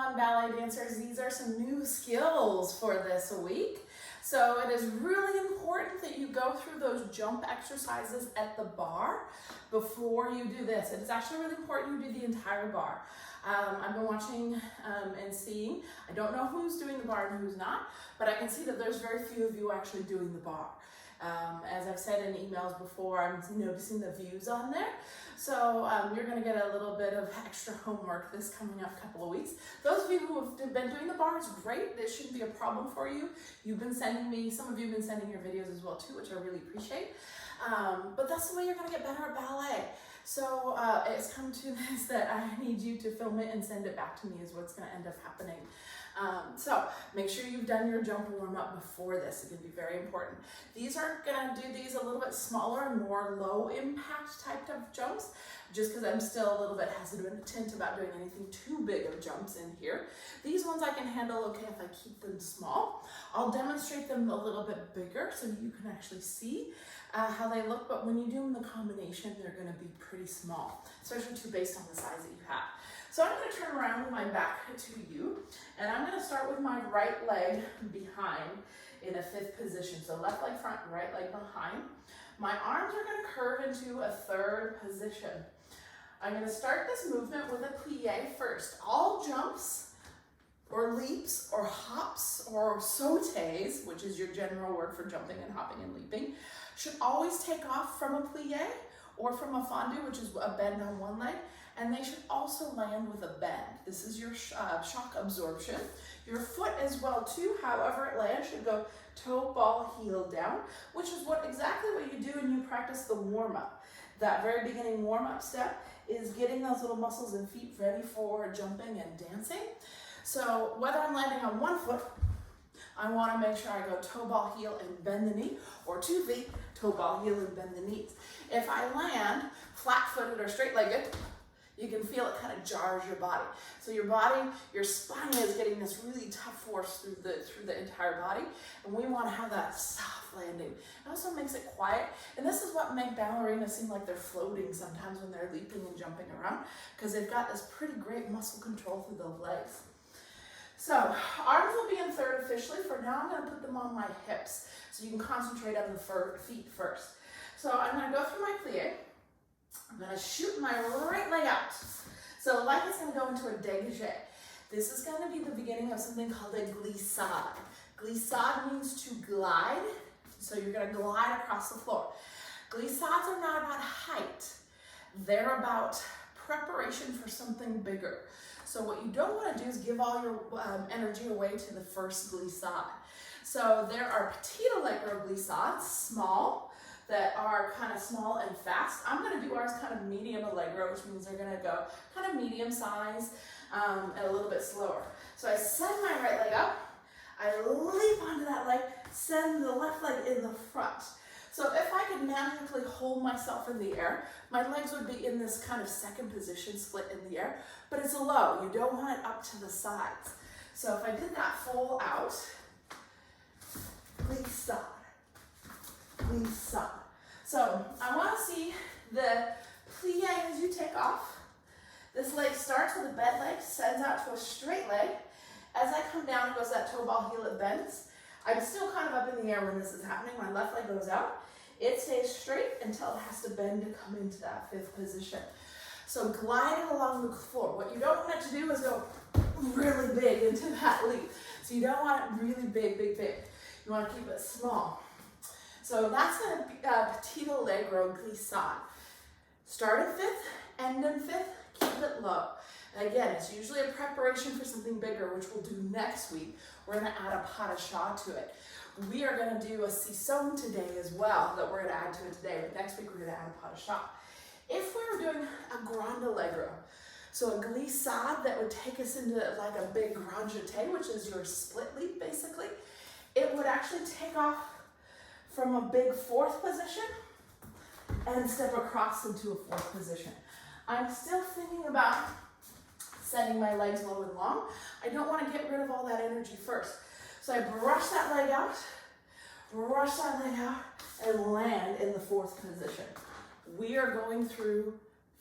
on, ballet dancers. These are some new skills for this week. So it is really important that you go through those jump exercises at the bar before you do this. It is actually really important you do the entire bar. I've been watching and seeing, I don't know who's doing the bar and who's not, but I can see that there's very few of you actually doing the bar. As I've said in emails before, I'm noticing the views on there. So you're going to get a little bit of extra homework this coming up couple of weeks. Those of you who have been doing the bar, it's great. This shouldn't be a problem for you. You've been sending me, some of you have been sending your videos as well too, which I really appreciate. But that's the way you're going to get better at ballet. So it's come to this that I need you to film it and send it back to me is what's going to end up happening. So make sure you've done your jump warm up before this. It can be very important. These are going to do these a little bit smaller and more low impact type of jumps, just because I'm still a little bit hesitant about doing anything too big of jumps in here. These ones I can handle okay if I keep them small. I'll demonstrate them a little bit bigger so you can actually see how they look, but when you do them the combination, they're going to be pretty small, especially too based on the size that you have. So I'm going to turn around with my back to you, and I'm going to start with my right leg behind in a fifth position. So left leg front, right leg behind. My arms are going to curve into a third position. I'm going to start this movement with a plie first. All jumps or leaps or hops or sautés, which is your general word for jumping and hopping and leaping, should always take off from a plie or from a fondu, which is a bend on one leg, and they should also land with a bend. This is your shock absorption. Your foot as well too, however it lands, should go toe, ball, heel down, which is exactly what you do when you practice the warm-up. That very beginning warm-up step is getting those little muscles and feet ready for jumping and dancing. So whether I'm landing on one foot, I want to make sure I go toe, ball, heel, and bend the knee, or 2 feet, toe, ball, heel, and bend the knees. If I land flat-footed or straight-legged, you can feel it kind of jars your body. So your body, your spine is getting this really tough force through the entire body, and we want to have that soft landing. It also makes it quiet, and this is what makes ballerinas seem like they're floating sometimes when they're leaping and jumping around, because they've got this pretty great muscle control through the legs. So arms will be in third officially. For now, I'm going to put them on my hips, so you can concentrate on the feet first. So I'm going to go through my plie. I'm going to shoot my right leg out. So the leg is going to go into a dégagé. This is going to be the beginning of something called a glissade. Glissade means to glide. So you're going to glide across the floor. Glissades are not about height. They're about preparation for something bigger. So what you don't want to do is give all your energy away to the first glissade. So there are petit allegro glissades, small, that are kind of small and fast. I'm going to do ours kind of medium allegro, which means they're going to go kind of medium size and a little bit slower. So I send my right leg up, I leap onto that leg, send the left leg in the front. So if I could magically hold myself in the air, my legs would be in this kind of second position, split in the air, but it's low. You don't want it up to the sides. So if I did that full out, glissade, glissade. So I want to see the plie as you take off. This leg starts with a bent leg, sends out to a straight leg. As I come down, it goes that toe, ball, heel, it bends. I'm still kind of up in the air when this is happening. My left leg goes out. It stays straight until it has to bend to come into that fifth position. So gliding along the floor. What you don't want it to do is go really big into that leap. So you don't want it really big, big, big. You want to keep it small. So that's going to be petit allegro glissade. Start in fifth, end in fifth, keep it low. And again, it's usually a preparation for something bigger, which we'll do next week. We're going to add a pas de chat to it. We are going to do a Sisonne today as well that we're going to add to it today, but next week we're going to add a pas de chat. If we were doing a grand allegro, so a glissade that would take us into like a big grand jeté, which is your split leap basically, it would actually take off from a big fourth position and step across into a fourth position. I'm still thinking about sending my legs low and long. I don't want to get rid of all that energy first. So I brush that leg out, and land in the fourth position. We are going through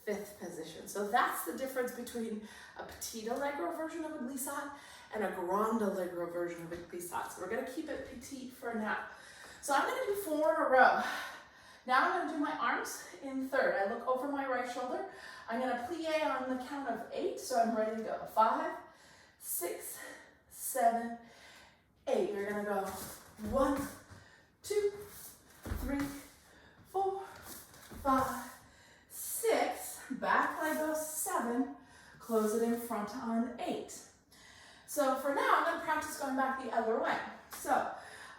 fifth position. So that's the difference between a petit allegro version of a glissade and a grand allegro version of a glissade. So we're gonna keep it petite for now. So I'm gonna do 4 in a row. Now I'm gonna do my arms in third. I look over my right shoulder. I'm gonna plie on the count of 8, so I'm ready to go. 5, 6, 7, 8. You're gonna go 1, 2, 3, 4, 5, 6. Back leg goes 7. Close it in front on 8. So for now, I'm gonna practice going back the other way. So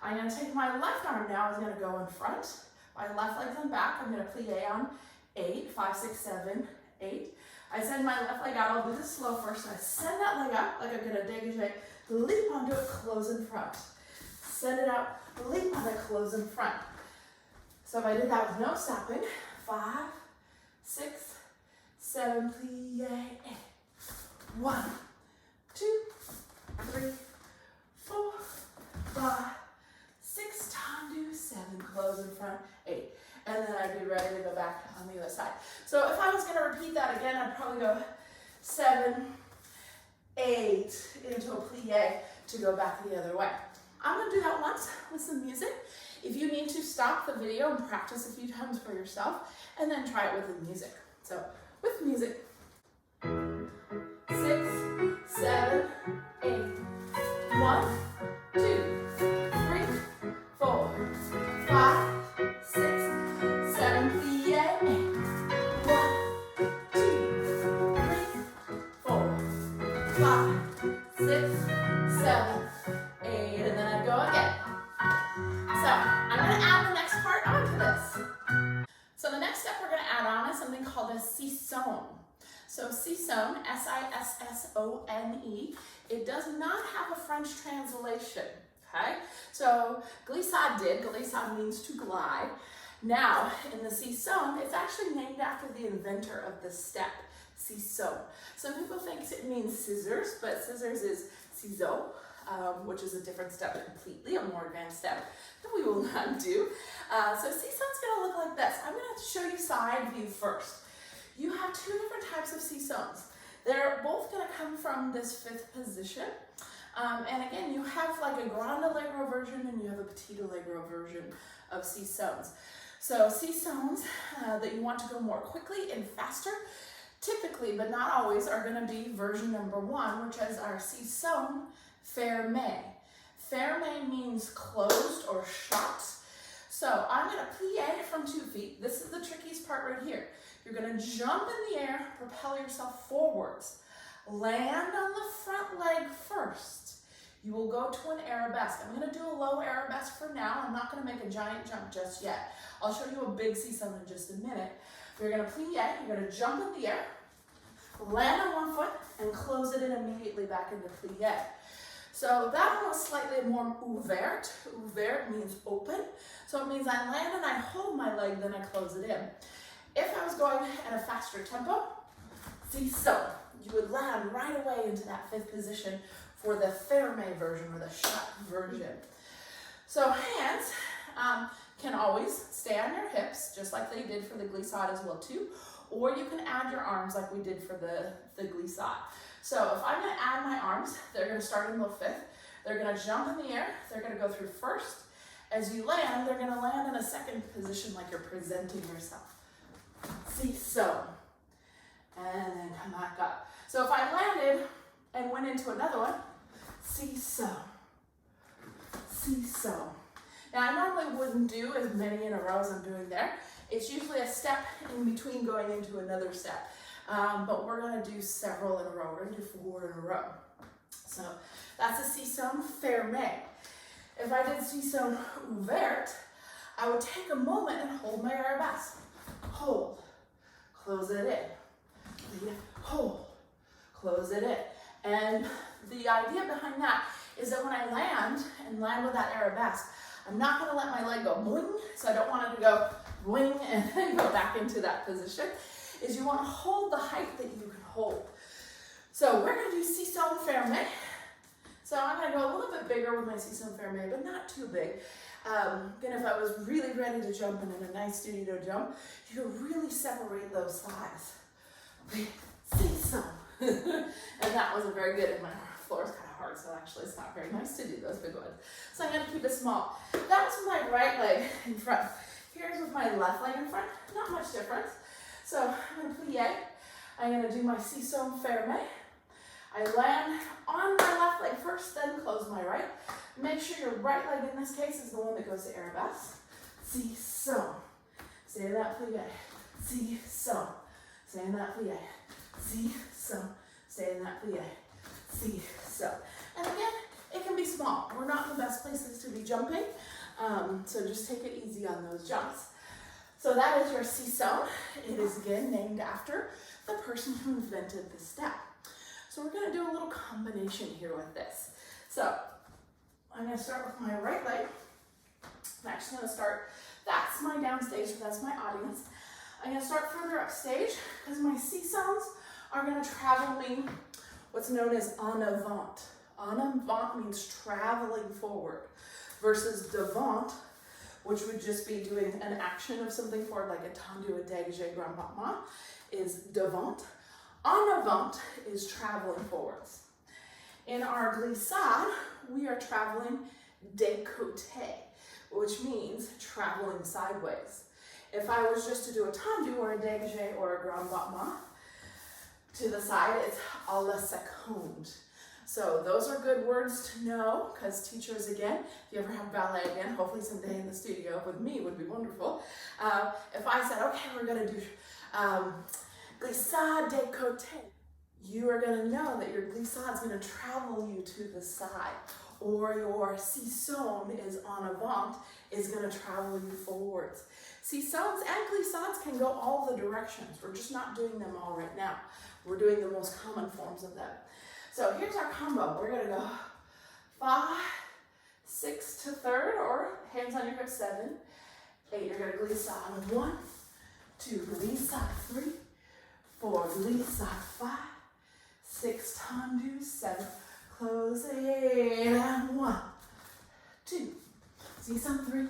I'm gonna take my left arm now, is gonna go in front. My left leg's in back. I'm gonna plie on 8, 5, 6, 7, 8. I send my left leg out. I'll do this slow first. I send that leg up like I'm gonna dégagé, leap onto it, close in front. Send it out, leap on it, close in front. So if I did that with no stopping, 5, 6, 7, plie, 8. 1, 2, 3, 4, 5, 6, tendu, 7, close in front, 8. And then I'd be ready to go back on the other side. So if I was gonna repeat that again, I'd probably go 7, 8 into a plie to go back the other way. I'm gonna do that once with some music. If you need to, stop the video and practice a few times for yourself, and then try it with the music. So with music. 6, 7, 8. 1, 2, 3, 4, 5, 6, 7, plie, 8. 1, 2, 3, 4, 5, 6, 7, 8, and then I go again. So I'm going to add the next part onto this. So the next step we're going to add on is something called a Sisonne. So Sisonne, S-I-S-S-O-N-E, it does not have a French translation, okay? So glissade means to glide. Now, in the Sisonne, it's actually named after the inventor of the step, Sisonne. Some people think it means scissors, but scissors is ciseaux, which is a different step completely, a more advanced step that we will not do. So Sisonne's gonna look like this. I'm gonna show you side view first. You have 2 different types of Sisonnes. They're both gonna come from this 5th position. And again, you have like a grand allegro version and you have a petit allegro version of Sisonnes. So Sisonnes that you want to go more quickly and faster, typically, but not always, are gonna be version number 1, which is our Sisonne fermée. Fermée means closed or shut. So I'm gonna plie from 2 feet. This is the trickiest part right here. You're gonna jump in the air, propel yourself forwards. Land on the front leg first. You will go to an arabesque. I'm gonna do a low arabesque for now. I'm not gonna make a giant jump just yet. I'll show you a big Sisonne in just a minute. You're gonna plie, you're gonna jump in the air, land on one foot, and close it in immediately back into plie. So that one was slightly more ouvert. Ouvert means open. So it means I land and I hold my leg, then I close it in. If I was going at a faster tempo, Sisonne, you would land right away into that 5th position for the fermée version or the shut version. So hands can always stay on your hips, just like they did for the glissade as well too, or you can add your arms like we did for the glissade. So if I'm gonna add my arms, they're gonna start in the 5th, they're gonna jump in the air, they're gonna go through first. As you land, they're gonna land in a 2nd position like you're presenting yourself. Sisonne, and then come back up. So if I landed and went into another one, Sisonne, Sisonne. Now I normally wouldn't do as many in a row as I'm doing there. It's usually a step in between going into another step. But we're gonna do several in a row. We're gonna do 4 in a row. So that's a Sisonne fermée. If I did Sisonne ouverte, I would take a moment and hold my arabesque. Hold, close it in, hold, close it in. And the idea behind that is that when I land with that arabesque, I'm not gonna let my leg go boing, so I don't want it to go boing and then go back into that position, is you wanna hold the height that you can hold. So we're gonna do Sisonne fermée. So I'm gonna go a little bit bigger with my Sisonne fermée, but not too big. Again, if I was really ready to jump and in a nice studio jump, you could really separate those thighs. Sisonne. And that wasn't very good, and my floor is kind of hard, so actually it's not very nice to do those big ones. So I'm going to keep it small. That was my right leg in front. Here's with my left leg in front. Not much difference. So I'm going to plie. I'm going to do my Sisonne-named. I land on my left leg first, then close my right. Make sure your right leg in this case is the one that goes to arabesque. Sisonne. Stay in that plie. Sisonne. Stay in that plie. Sisonne. Stay in that plie. Sisonne. And again, it can be small. We're not in the best places to be jumping, so just take it easy on those jumps. So that is your Sisonne. It is again named after the person who invented this step. So we're going to do a little combination here with this. So I'm going to start with my right leg. I'm actually going to start, that's my downstage, so that's my audience. I'm going to start further upstage because my Sisonnes are going to travel me what's known as en avant. En avant means traveling forward versus devant, which would just be doing an action of something forward, like a tendu, a dégagé, grand battement, is devant. En avant is traveling forwards. In our glissade, we are traveling de côté, which means traveling sideways. If I was just to do a tendu or a dégagé or a grand battement, to the side, it's à la seconde. So those are good words to know, because teachers, again, if you ever have ballet again, hopefully someday in the studio with me would be wonderful. If I said, okay, we're going to do Glissade-to, you are going to know that your glissade is going to travel you to the side, or your Sisonne is en avant, is going to travel you forwards. Sisonnes and glissades can go all the directions. We're just not doing them all right now. We're doing the most common forms of them. So here's our combo. We're going to go 5, 6 to third, or hands on your hips, 7, 8. You're going to glissade 1, 2, glissade 3, 4, glissade 5, 6, tendu, 7, close 8, and 1, 2, Sisonne 3,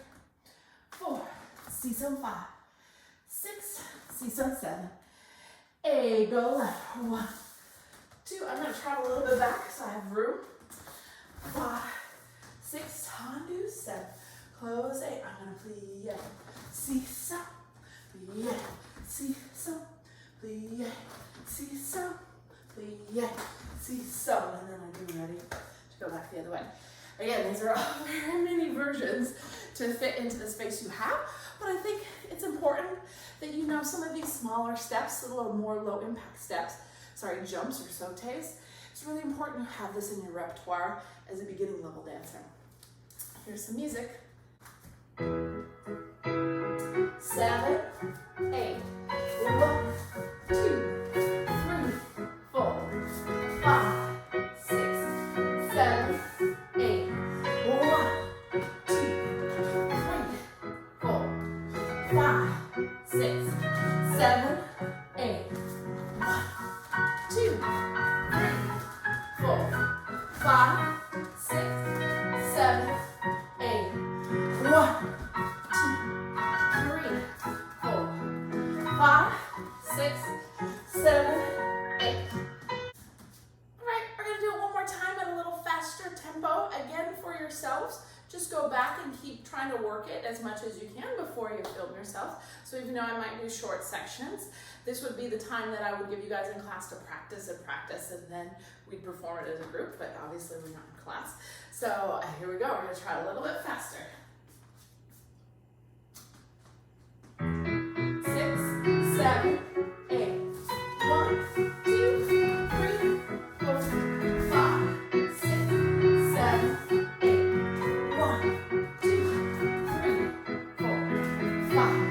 4, Sisonne 5, 6, Sisonne 7, 8, go left, 1, 2, I'm going to travel a little bit back so I have room, 5, 6, tendu, 7, close 8, I'm going to plie, Sisonne, plie, Sisonne, plie, Sisonne, plie, Sisonne, and then I'm ready to go back the other way. Again, these are all very many versions to fit into the space you have, but I think it's important that you know some of these smaller steps, a little more low impact steps, jumps or sautés. It's really important to have this in your repertoire as a beginning level dancer. Here's some music. 7, 8, 1, 2, 3, 4, 5, 6, 7, 8, 1, 2, 3, 4, 5, 6, 7, 8, 1, 2, 3, 4, 5, 6, 7, 8, 1, 5, 6, 7, 8. All right, we're going to do it one more time at a little faster tempo. Again, for yourselves, just go back and keep trying to work it as much as you can before you film yourself. So even though I might do short sections, this would be the time that I would give you guys in class to practice, and then we'd perform it as a group, but obviously we're not in class. So here we go. We're going to try it a little bit faster. 6, 7, 8, 1, 2, 3, 4, 5, 6, 7, 8, 1, 2, 3, 4, 5,